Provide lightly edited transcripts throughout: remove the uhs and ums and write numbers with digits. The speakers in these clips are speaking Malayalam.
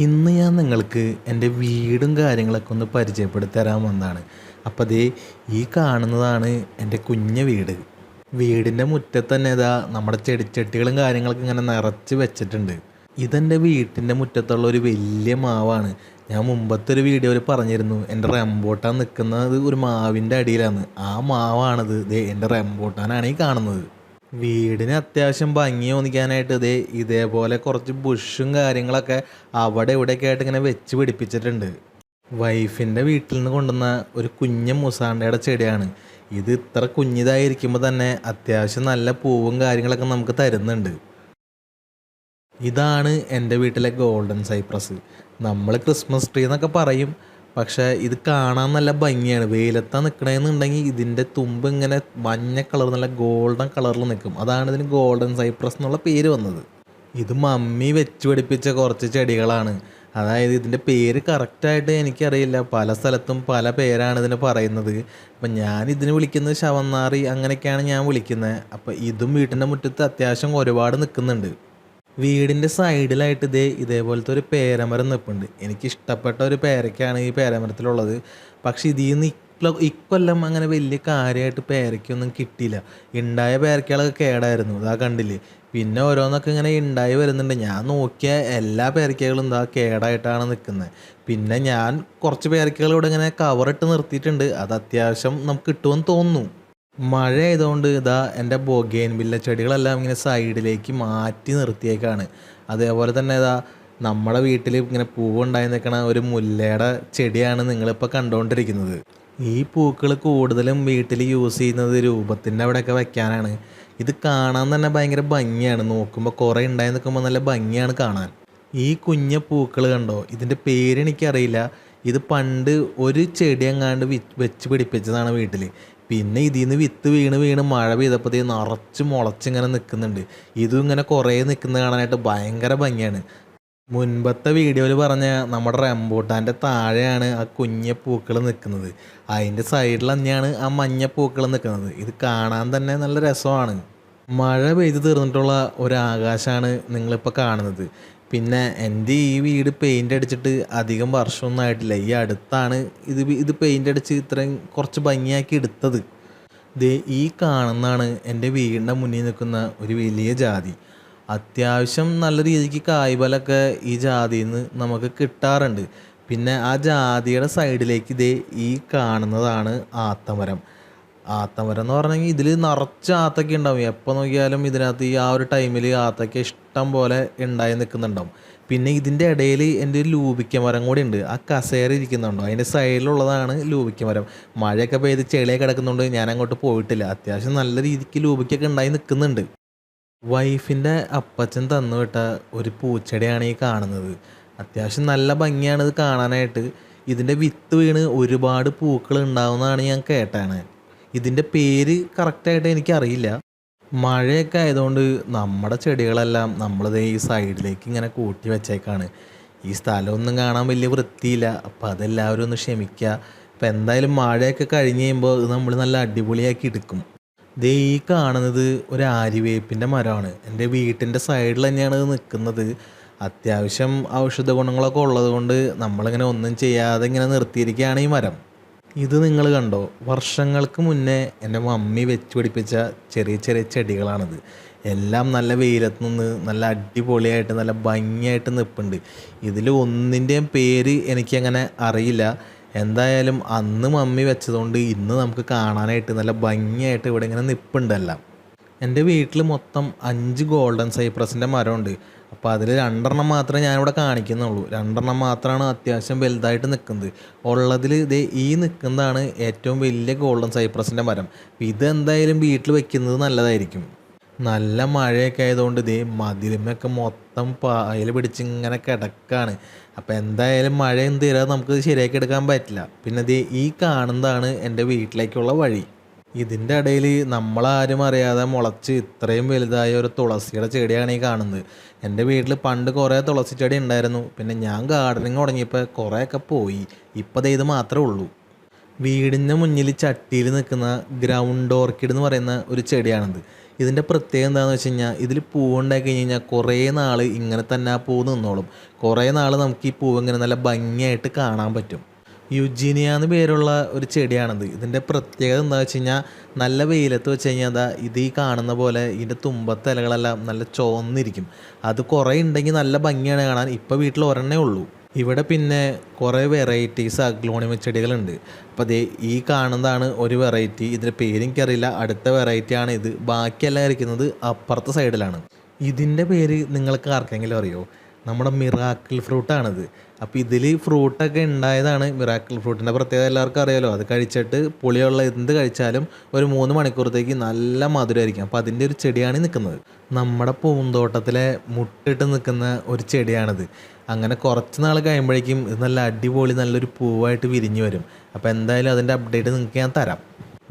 ഇന്ന് ഞാൻ നിങ്ങൾക്ക് എൻ്റെ വീടും കാര്യങ്ങളൊക്കെ ഒന്ന് പരിചയപ്പെടുത്തി തരാൻ വന്നതാണ്. അപ്പോൾ ദേ ഈ കാണുന്നതാണ് എൻ്റെ കുഞ്ഞ വീട്. വീടിൻ്റെ മുറ്റത്ത് തന്നെ ഇതാ നമ്മുടെ ചെടിച്ചട്ടികളും കാര്യങ്ങളൊക്കെ ഇങ്ങനെ നിറച്ച് വെച്ചിട്ടുണ്ട്. ഇതെൻ്റെ വീട്ടിൻ്റെ മുറ്റത്തുള്ള ഒരു വലിയ മാവാണ്. ഞാൻ മുമ്പത്തെ ഒരു വീഡിയോയിൽ പറഞ്ഞിരുന്നു എൻ്റെ റംബൂട്ടാൻ നിൽക്കുന്നത് ഒരു മാവിൻ്റെ അടിയിലാണ്. ആ മാവാണത്. ദേ എൻ്റെ റംബൂട്ടാനാണ് ഈ കാണുന്നത്. വീടിന് അത്യാവശ്യം ഭംഗി തോന്നിക്കാനായിട്ട് ഇതേപോലെ കുറച്ച് ബുഷും കാര്യങ്ങളൊക്കെ അവിടെ ഇവിടെയൊക്കെ ആയിട്ട് ഇങ്ങനെ വെച്ച് പിടിപ്പിച്ചിട്ടുണ്ട്. വൈഫിൻ്റെ വീട്ടിൽ നിന്ന് കൊണ്ടുവന്ന ഒരു കുഞ്ഞൻ മുസാണ്ടയുടെ ചെടിയാണ് ഇത്. ഇത്ര കുഞ്ഞിതായിരിക്കുമ്പോൾ തന്നെ അത്യാവശ്യം നല്ല പൂവും കാര്യങ്ങളൊക്കെ നമുക്ക് തരുന്നുണ്ട്. ഇതാണ് എൻ്റെ വീട്ടിലെ ഗോൾഡൻ സൈപ്രസ്. നമ്മൾ ക്രിസ്മസ് ട്രീ എന്നൊക്കെ പറയും, പക്ഷേ ഇത് കാണാൻ നല്ല ഭംഗിയാണ്. വെയിലത്താണ് നിൽക്കണമെന്നുണ്ടെങ്കിൽ ഇതിൻ്റെ തുമ്പ് ഇങ്ങനെ മഞ്ഞ കളർ നല്ല ഗോൾഡൻ കളറിൽ നിൽക്കും. അതാണ് ഇതിന് ഗോൾഡൻ സൈപ്രസ് എന്നുള്ള പേര് വന്നത്. ഇത് മമ്മി വെച്ച് പിടിപ്പിച്ച കുറച്ച് ചെടികളാണ്. അതായത് ഇതിൻ്റെ പേര് കറക്റ്റായിട്ട് എനിക്കറിയില്ല. പല സ്ഥലത്തും പല പേരാണ് ഇതിന് പറയുന്നത്. അപ്പം ഞാൻ ഇതിന് വിളിക്കുന്നത് ശവന്നാറി, അങ്ങനെയൊക്കെയാണ് ഞാൻ വിളിക്കുന്നത്. അപ്പം ഇതും വീട്ടിൻ്റെ മുറ്റത്ത് അത്യാവശ്യം ഒരുപാട് നിൽക്കുന്നുണ്ട്. വീടിൻ്റെ സൈഡിലായിട്ട് ഇതേപോലത്തെ ഒരു പേരമരം നിൽപ്പുണ്ട്. എനിക്കിഷ്ടപ്പെട്ട ഒരു പേരയ്ക്കാണ് ഈ പേരമരത്തിലുള്ളത്. പക്ഷെ ഇതിൽ നിന്ന് ഇക്കൊല്ലം അങ്ങനെ വലിയ കാര്യമായിട്ട് പേരയ്ക്കൊന്നും കിട്ടിയില്ല. ഉണ്ടായ പേരയ്ക്കകളൊക്കെ കേടായിരുന്നു. ഇതാ കണ്ടില്ലേ. പിന്നെ ഓരോന്നൊക്കെ ഇങ്ങനെ ഉണ്ടായി വരുന്നുണ്ട്. ഞാൻ നോക്കിയ എല്ലാ പേരയ്ക്കകളും ഇതാ കേടായിട്ടാണ് നിൽക്കുന്നത്. പിന്നെ ഞാൻ കുറച്ച് പേരയ്ക്കകൾ ഇവിടെ ഇങ്ങനെ കവറിട്ട് നിർത്തിയിട്ടുണ്ട്. അത് അത്യാവശ്യം നമുക്ക് കിട്ടുമെന്ന് തോന്നുന്നു. മഴ ആയതുകൊണ്ട് ഇതാ എൻ്റെ ബൊഗെയിൻവില്ല ചെടികളെല്ലാം ഇങ്ങനെ സൈഡിലേക്ക് മാറ്റി നിർത്തിയേക്കാണ്. അതേപോലെ തന്നെ ഇതാ നമ്മുടെ വീട്ടിൽ ഇങ്ങനെ പൂവുണ്ടായി നിൽക്കണ ഒരു മുല്ലയുടെ ചെടിയാണ് നിങ്ങളിപ്പോൾ കണ്ടുകൊണ്ടിരിക്കുന്നത്. ഈ പൂക്കൾ കൂടുതലും വീട്ടിൽ യൂസ് ചെയ്യുന്നത് രൂപത്തിൻ്റെ അവിടെയൊക്കെ വയ്ക്കാനാണ്. ഇത് കാണാൻ തന്നെ ഭയങ്കര ഭംഗിയാണ്. നോക്കുമ്പോൾ കുറേ ഉണ്ടായി നിൽക്കുമ്പോൾ നല്ല ഭംഗിയാണ് കാണാൻ. ഈ കുഞ്ഞ പൂക്കൾ കണ്ടോ, ഇതിൻ്റെ പേരെനിക്കറിയില്ല. ഇത് പണ്ട് ഒരു ചെടി എങ്ങാണ്ട് വെച്ച് പിടിപ്പിച്ചതാണ് വീട്ടിൽ. പിന്നെ ഇതിൽ നിന്ന് വിത്ത് വീണ് വീണ് മഴ പെയ്തപ്പോൾ നിറച്ച് മുളച്ചിങ്ങനെ നിൽക്കുന്നുണ്ട്. ഇതും ഇങ്ങനെ കുറേ നിൽക്കുന്നത് കാണാനായിട്ട് ഭയങ്കര ഭംഗിയാണ്. മുൻപത്തെ വീഡിയോയിൽ പറഞ്ഞ നമ്മുടെ റംബൂട്ടാൻ്റെ താഴെയാണ് ആ കുഞ്ഞ പൂക്കൾ നിൽക്കുന്നത്. അതിൻ്റെ സൈഡിൽ തന്നെയാണ് ആ മഞ്ഞ പൂക്കൾ നിൽക്കുന്നത്. ഇത് കാണാൻ തന്നെ നല്ല രസമാണ്. മഴ പെയ്ത് തീർന്നിട്ടുള്ള ഒരാകാശമാണ് നിങ്ങളിപ്പോൾ കാണുന്നത്. പിന്നെ എൻ്റെ ഈ വീട് പെയിൻ്റ് അടിച്ചിട്ട് അധികം വർഷമൊന്നും ആയിട്ടില്ല. ഈ അടുത്താണ് ഇത് പെയിൻ്റ് അടിച്ച് ഇത്രയും കുറച്ച് ഭംഗിയാക്കി എടുത്തത്. ഈ കാണുന്നതാണ് എൻ്റെ വീടിൻ്റെ മുന്നിൽ നിൽക്കുന്ന ഒരു വലിയ ജാതി. അത്യാവശ്യം നല്ല രീതിക്ക് കായ്ഫലമൊക്കെ ഈ ജാതിയിൽ നിന്ന് നമുക്ക് കിട്ടാറുണ്ട്. പിന്നെ ആ ജാതിയുടെ സൈഡിലേക്ക് ഈ കാണുന്നതാണ് ആത്തമരം. ആത്തമരം എന്ന് പറഞ്ഞെങ്കിൽ ഇതിൽ നിറച്ച് ആത്തക്ക ഉണ്ടാവും. എപ്പോൾ നോക്കിയാലും ഇതിനകത്ത് ഈ ആ ഒരു ടൈമിൽ ആത്തക്ക ഇഷ്ടം പോലെ ഉണ്ടായി നിൽക്കുന്നുണ്ടാവും. പിന്നെ ഇതിൻ്റെ ഇടയിൽ എൻ്റെ ഒരു ലൂബിക്ക മരം കൂടി ഉണ്ട്. ആ കസേര ഇരിക്കുന്നുണ്ടോ, അതിൻ്റെ സൈഡിലുള്ളതാണ് ലൂബിക്ക മരം. മഴയൊക്കെ പെയ്ത് ചെളിയൊക്കെ കിടക്കുന്നുണ്ട്. ഞാൻ അങ്ങോട്ട് പോയിട്ടില്ല. അത്യാവശ്യം നല്ല രീതിക്ക് ലൂബിക്കൊക്കെ ഉണ്ടായി നിൽക്കുന്നുണ്ട്. വൈഫിൻ്റെ അപ്പച്ചൻ തന്നുവിട്ട ഒരു പൂച്ചെടിയാണ് ഈ കാണുന്നത്. അത്യാവശ്യം നല്ല ഭംഗിയാണ് ഇത് കാണാനായിട്ട്. ഇതിൻ്റെ വിത്ത് വീണ് ഒരുപാട് പൂക്കൾ ഉണ്ടാവുന്നതാണ് ഞാൻ കേട്ടാണ്. ഇതിൻ്റെ പേര് കറക്റ്റായിട്ട് എനിക്കറിയില്ല. മഴയൊക്കെ ആയതുകൊണ്ട് നമ്മുടെ ചെടികളെല്ലാം നമ്മളിത് ഈ സൈഡിലേക്ക് ഇങ്ങനെ കൂട്ടി വെച്ചേക്കാണ്. ഈ സ്ഥലമൊന്നും കാണാൻ വലിയ വൃത്തിയില്ല. അപ്പോൾ അതെല്ലാവരും ഒന്ന് ക്ഷമിക്കുക. അപ്പോൾ എന്തായാലും മഴയൊക്കെ കഴിഞ്ഞ് കഴിയുമ്പോൾ ഇത് നമ്മൾ നല്ല അടിപൊളിയാക്കി എടുക്കും. ഈ കാണുന്നത് ഒരു ആര്യവേപ്പിൻ്റെ മരമാണ്. എൻ്റെ വീട്ടിൻ്റെ സൈഡിൽ തന്നെയാണ് ഇത് നിൽക്കുന്നത്. അത്യാവശ്യം ഔഷധ ഗുണങ്ങളൊക്കെ ഉള്ളത് കൊണ്ട് നമ്മളിങ്ങനെ ഒന്നും ചെയ്യാതെ ഇങ്ങനെ നിർത്തിയിരിക്കുകയാണ് ഈ മരം. ഇത് നിങ്ങൾ കണ്ടോ, വർഷങ്ങൾക്ക് മുന്നേ എൻ്റെ മമ്മി വെച്ച് പിടിപ്പിച്ച ചെറിയ ചെറിയ ചെടികളാണിത്. എല്ലാം നല്ല വെയിലത്ത് നിന്ന് നല്ല അടിപൊളിയായിട്ട് നല്ല ഭംഗിയായിട്ട് നിൽപ്പുണ്ട്. ഇതിൽ ഒന്നിൻ്റെയും പേര് എനിക്കങ്ങനെ അറിയില്ല. എന്തായാലും അന്ന് മമ്മി വെച്ചതുകൊണ്ട് ഇന്ന് നമുക്ക് കാണാനായിട്ട് നല്ല ഭംഗിയായിട്ട് ഇവിടെ ഇങ്ങനെ നിൽപ്പുണ്ടെല്ലാം. എൻ്റെ വീട്ടിൽ മൊത്തം 5 ഗോൾഡൻ സൈപ്രസിൻ്റെ മരമുണ്ട്. അപ്പോൾ അതിൽ 2 മാത്രമേ ഞാനിവിടെ കാണിക്കുന്നുള്ളൂ. 2 മാത്രമാണ് അത്യാവശ്യം വലുതായിട്ട് നിൽക്കുന്നത്. ഉള്ളതിൽ ഈ നിൽക്കുന്നതാണ് ഏറ്റവും വലിയ ഗോൾഡൻ സൈപ്രസിൻ്റെ മരം. ഇതെന്തായാലും വീട്ടിൽ വെക്കുന്നത് നല്ലതായിരിക്കും. നല്ല മഴയൊക്കെ ആയതുകൊണ്ട് മതിലുമൊക്കെ മൊത്തം പായൽ പിടിച്ചിങ്ങനെ കിടക്കാണ്. അപ്പോൾ എന്തായാലും മഴയും തീരാതെ നമുക്കിത് ശരിയാക്കി എടുക്കാൻ പറ്റില്ല. പിന്നെ ഈ കാണുന്നതാണ് എൻ്റെ വീട്ടിലേക്കുള്ള വഴി. ഇതിൻ്റെ ഇടയിൽ നമ്മളാരും അറിയാതെ മുളച്ച് ഇത്രയും വലുതായ ഒരു തുളസിയുടെ ചെടിയാണ് ഈ കാണുന്നത്. എൻ്റെ വീട്ടിൽ പണ്ട് കുറേ തുളസി ചെടി ഉണ്ടായിരുന്നു. പിന്നെ ഞാൻ ഗാർഡനിങ് തുടങ്ങിയപ്പോൾ കുറേയൊക്കെ പോയി. ഇപ്പോൾ ഇത് മാത്രമേ ഉള്ളൂ. വീടിൻ്റെ മുന്നിൽ ചട്ടിയിൽ നിൽക്കുന്ന ഗ്രൗണ്ട് ഓർക്കിഡ് എന്ന് പറയുന്ന ഒരു ചെടിയാണിത്. ഇതിൻ്റെ പ്രത്യേകത എന്താണെന്ന് വെച്ച് കഴിഞ്ഞാൽ ഇതിൽ പൂവുണ്ടായി കഴിഞ്ഞ് കഴിഞ്ഞാൽ കുറേ നാൾ ഇങ്ങനെ തന്നെ ആ പൂവ് നിന്നോളും. കുറേ നാൾ നമുക്ക് ഈ പൂവ് ഇങ്ങനെ നല്ല ഭംഗിയായിട്ട് കാണാൻ പറ്റും. യുജീനിയ എന്ന് പേരുള്ള ഒരു ചെടിയാണിത്. ഇതിൻ്റെ പ്രത്യേകത എന്താണെന്ന് വെച്ച് കഴിഞ്ഞാൽ നല്ല വെയിലത്ത് വെച്ച് കഴിഞ്ഞാൽ ഇത് ഈ കാണുന്ന പോലെ ഇതിൻ്റെ തുമ്പത്തെ ഇലകളെല്ലാം നല്ല ചുവന്നിരിക്കും. അത് കുറേ ഉണ്ടെങ്കിൽ നല്ല ഭംഗിയാണ് കാണാൻ. ഇപ്പോൾ വീട്ടിൽ ഒരെണ്ണേ ഉള്ളൂ. ഇവിടെ പിന്നെ കുറേ വെറൈറ്റീസ് അഗ്ലോണിമ ചെടികളുണ്ട്. അപ്പോൾ ദേ ഈ കാണുന്നതാണ് ഒരു വെറൈറ്റി. ഇതിൻ്റെ പേരെനിക്കറിയില്ല. അടുത്ത വെറൈറ്റിയാണ് ഇത്. ബാക്കിയെല്ലാം ഇരിക്കുന്നത് അപ്പുറത്തെ സൈഡിലാണ്. ഇതിൻ്റെ പേര് നിങ്ങൾക്ക് ആർക്കെങ്കിലും അറിയോ? നമ്മുടെ മിറാക്കിൾ ഫ്രൂട്ടാണിത്. അപ്പോൾ ഇതിൽ ഫ്രൂട്ടൊക്കെ ഉണ്ടായതാണ്. മിറാക്കിൾ ഫ്രൂട്ടിൻ്റെ പ്രത്യേകത എല്ലാവർക്കും അറിയാമല്ലോ. അത് കഴിച്ചിട്ട് പുളിയുള്ള എന്ത് കഴിച്ചാലും ഒരു 3 മണിക്കൂറത്തേക്ക് നല്ല മധുരമായിരിക്കും. അപ്പോൾ അതിൻ്റെ ഒരു ചെടിയാണ് നിൽക്കുന്നത്. നമ്മുടെ പൂന്തോട്ടത്തിലെ മുട്ടിട്ട് നിൽക്കുന്ന ഒരു ചെടിയാണിത്. അങ്ങനെ കുറച്ച് നാൾ കഴിയുമ്പോഴേക്കും ഇത് നല്ല അടിപൊളി നല്ലൊരു പൂവായിട്ട് വിരിഞ്ഞു വരും. അപ്പോൾ എന്തായാലും അതിൻ്റെ അപ്ഡേറ്റ് നിങ്ങൾക്ക് ഞാൻ തരാം.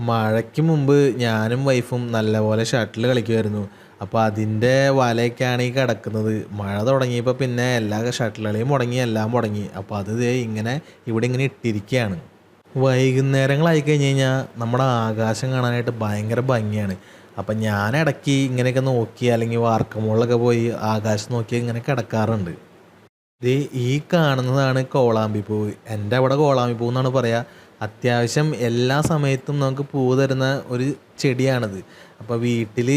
മഴയ്ക്ക് മുമ്പ് ഞാനും വൈഫും നല്ലപോലെ ഷട്ടിൽ കളിക്കുമായിരുന്നു. അപ്പോൾ അതിൻ്റെ വലയൊക്കെയാണ് ഈ കിടക്കുന്നത്. മഴ തുടങ്ങിയപ്പോൾ പിന്നെ എല്ലാ ഷട്ടിൽ കളിയും മുടങ്ങി, എല്ലാം മുടങ്ങി. അപ്പോൾ അത് ഇങ്ങനെ ഇവിടെ ഇങ്ങനെ ഇട്ടിരിക്കുകയാണ്. വൈകുന്നേരങ്ങളായി കഴിഞ്ഞ് കഴിഞ്ഞാൽ നമ്മുടെ ആകാശം കാണാനായിട്ട് ഭയങ്കര ഭംഗിയാണ്. അപ്പം ഞാൻ ഇടയ്ക്ക് ഇങ്ങനെയൊക്കെ നോക്കി അല്ലെങ്കിൽ വാർക്കമുകളിലൊക്കെ പോയി ആകാശം നോക്കി ഇങ്ങനെ കിടക്കാറുണ്ട്. ഇത് ഈ കാണുന്നതാണ് കോളാമ്പിപ്പൂവ്. എൻ്റെ അവിടെ കോളാമ്പിപ്പൂ എന്നാണ് പറയുക. അത്യാവശ്യം എല്ലാ സമയത്തും നമുക്ക് പൂ തരുന്ന ഒരു ചെടിയാണിത്. അപ്പോൾ വീട്ടിൽ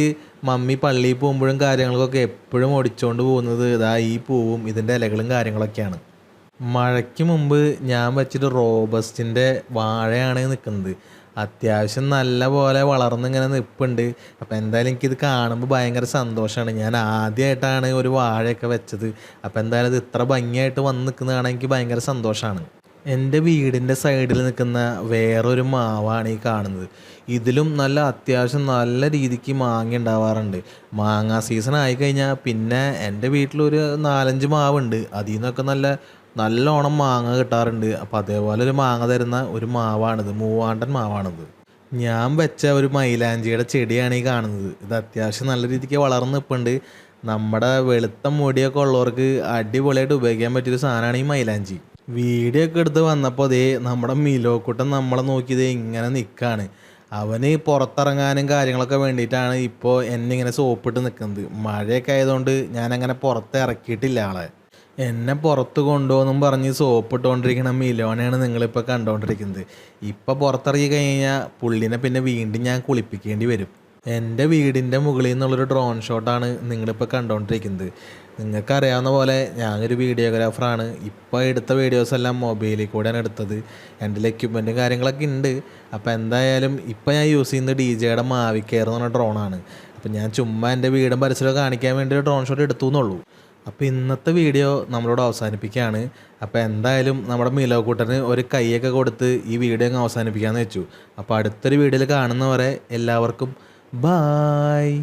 മമ്മി പള്ളിയിൽ പോകുമ്പോഴും കാര്യങ്ങൾക്കൊക്കെ എപ്പോഴും ഒടിച്ചുകൊണ്ട് പോകുന്നത് ഇതാ ഈ പൂവും ഇതിൻ്റെ ഇലകളും കാര്യങ്ങളൊക്കെയാണ്. മഴയ്ക്ക് മുമ്പ് ഞാൻ വെച്ചിട്ട് റോബസ്റ്റിൻ്റെ വാഴയാണ് നിൽക്കുന്നത്. അത്യാവശ്യം നല്ല പോലെ വളർന്നിങ്ങനെ നിൽപ്പുണ്ട്. അപ്പോൾ എന്തായാലും എനിക്കിത് കാണുമ്പോൾ ഭയങ്കര സന്തോഷമാണ്. ഞാൻ ആദ്യമായിട്ടാണ് ഒരു വാഴയൊക്കെ വെച്ചത്. അപ്പോൾ എന്തായാലും ഇത് ഇത്ര ഭംഗിയായിട്ട് വന്ന് നിൽക്കുന്നത് കാണാൻ എനിക്ക് ഭയങ്കര സന്തോഷമാണ്. എൻ്റെ വീടിൻ്റെ സൈഡിൽ നിൽക്കുന്ന വേറൊരു മാവാണ് ഈ കാണുന്നത്. ഇതിലും നല്ല അത്യാവശ്യം നല്ല രീതിക്ക് മാങ്ങ ഉണ്ടാവാറുണ്ട്. മാങ്ങ സീസൺ ആയിക്കഴിഞ്ഞാൽ പിന്നെ എൻ്റെ വീട്ടിലൊരു 4-5 മാവുണ്ട്. അതിൽ നിന്നൊക്കെ നല്ലോണം മാങ്ങ കിട്ടാറുണ്ട്. അപ്പോൾ അതേപോലെ ഒരു മാങ്ങ തരുന്ന ഒരു മാവാണിത്. മൂവാണ്ടൻ മാവാണിത്. ഞാൻ വെച്ച ഒരു മൈലാഞ്ചിയുടെ ചെടിയാണ് ഈ കാണുന്നത്. ഇത് അത്യാവശ്യം നല്ല രീതിക്ക് വളർന്ന് നിൽപ്പുണ്ട്. നമ്മുടെ വെളുത്ത മുടിയൊക്കെ ഉള്ളവർക്ക് അടിപൊളിയായിട്ട് ഉപയോഗിക്കാൻ പറ്റിയൊരു സാധനമാണ് ഈ മൈലാഞ്ചി. വീഡിയോ ഒക്കെ എടുത്ത് വന്നപ്പോൾ നമ്മുടെ മിലോക്കുട്ടൻ നമ്മളെ നോക്കിയത് ഇങ്ങനെ നിൽക്കുകയാണ്. അവന് പുറത്തിറങ്ങാനും കാര്യങ്ങളൊക്കെ വേണ്ടിയിട്ടാണ് ഇപ്പോൾ എന്നെ ഇങ്ങനെ സോപ്പിട്ട് നിൽക്കുന്നത്. മഴയൊക്കെ ആയതുകൊണ്ട് ഞാനങ്ങനെ പുറത്ത് ഇറക്കിയിട്ടില്ല ആളെ. എന്നെ പുറത്ത് കൊണ്ടുപോകുന്നും പറഞ്ഞ് സോപ്പിട്ടുകൊണ്ടിരിക്കുന്ന മിലോനെയാണ് നിങ്ങളിപ്പോൾ കണ്ടുകൊണ്ടിരിക്കുന്നത്. ഇപ്പോൾ പുറത്തിറങ്ങി കഴിഞ്ഞാൽ പുള്ളിനെ പിന്നെ വീണ്ടും ഞാൻ കുളിപ്പിക്കേണ്ടി വരും. എൻ്റെ വീടിൻ്റെ മുകളിൽ നിന്നുള്ളൊരു ഡ്രോൺ ഷോട്ടാണ് നിങ്ങളിപ്പോൾ കണ്ടുകൊണ്ടിരിക്കുന്നത്. നിങ്ങൾക്കറിയാവുന്ന പോലെ ഞാനൊരു വീഡിയോഗ്രാഫറാണ്. ഇപ്പോൾ എടുത്ത വീഡിയോസെല്ലാം മൊബൈലിൽ കൂടെയാണ് എടുത്തത്. എൻ്റെ എക്യുപ്മെൻറ്റും കാര്യങ്ങളൊക്കെ ഉണ്ട്. അപ്പോൾ എന്തായാലും ഇപ്പോൾ ഞാൻ യൂസ് ചെയ്യുന്നത് DJയുടെ മാവിക്കെയർ എന്ന് പറഞ്ഞ ഡ്രോണാണ്. അപ്പോൾ ഞാൻ ചുമ്മാ എൻ്റെ വീടും പരിസരമൊക്കെ കാണിക്കാൻ വേണ്ടി ഒരു ഡ്രോൺ ഷോട്ട് എടുത്തു എന്നുള്ളൂ. അപ്പോൾ ഇന്നത്തെ വീഡിയോ നമ്മളോട് അവസാനിപ്പിക്കുകയാണ്. അപ്പോൾ എന്തായാലും നമ്മുടെ മിലോക്കൂട്ടന് ഒരു കൈയൊക്കെ കൊടുത്ത് ഈ വീഡിയോ അങ്ങ് അവസാനിപ്പിക്കാമെന്ന് വെച്ചു. അപ്പോൾ അടുത്തൊരു വീഡിയോയിൽ കാണുന്നവരെ എല്ലാവർക്കും ബായ്.